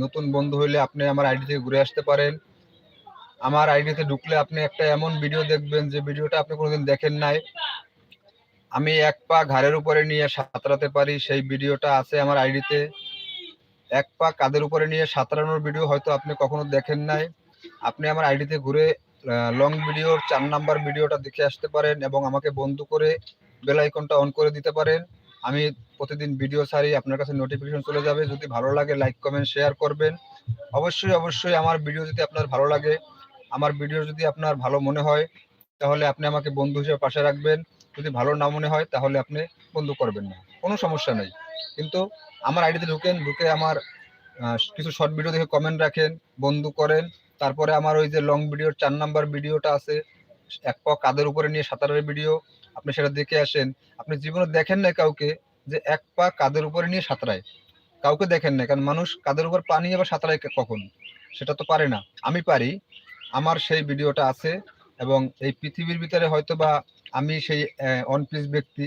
নতুন বন্ধু হইলে আপনি আমার আইডি থেকে ঘুরে আসতে পারেন। আমার আইডিতে ঢুকলে আপনি একটা এমন ভিডিও দেখবেন যে ভিডিওটা আপনি কোনোদিন দেখেন নাই। আমি এক পা ঘাড়ের উপরে নিয়ে সাঁতরাতে পারি, সেই ভিডিওটা আছে আমার আইডিতে। এক পা কাঁধের উপরে নিয়ে সাঁতরানোর ভিডিও হয়তো আপনি কখনো দেখেন নাই। আপনি আমার আইডিতে ঘুরে লং ভিডিওর 4 নাম্বার ভিডিওটা দেখে আসতে পারেন এবং আমাকে বন্ধু করে বেল আইকনটা অন করে দিতে পারেন। আমি প্রতিদিন ভিডিও ছাড়ি, আপনার কাছে নোটিফিকেশন চলে যাবে। যদি ভালো লাগে লাইক কমেন্ট শেয়ার করবেন। অবশ্যই আমার ভিডিও যদি আপনার ভালো লাগে, আমার ভিডিও যদি আপনার ভালো মনে হয়, তাহলে আপনি আমাকে বন্ধু হিসেবে পাশে রাখবেন। যদি ভালো না মনে হয় তাহলে আপনি বন্ধু করবেন না, কোনো সমস্যা নেই। কিন্তু আমার আইডিতে ঢুকে আমার কিছু শর্ট ভিডিও দেখে কমেন্ট রাখেন, বন্ধু করেন। তারপরে আমার ওই যে লং ভিডিওর 4 নাম্বার ভিডিওটা আছে, এক পা কাঁধের উপরে নিয়ে সাঁতারের ভিডিও, আপনি সেটা দেখে আসেন। আপনি জীবনে দেখেন না কাউকে যে এক পা কাঁধের উপরে নিয়ে সাঁতরায়, কাউকে দেখেন না। কারণ মানুষ কাঁধের উপর পানি আবার সাঁতরায় কখন, সেটা তো পারে না। আমি পারি, আমার সেই ভিডিওটা আছে। এবং এই পৃথিবীর ভিতরে হয়তো বা আমি সেই অনপ্লিজ ব্যক্তি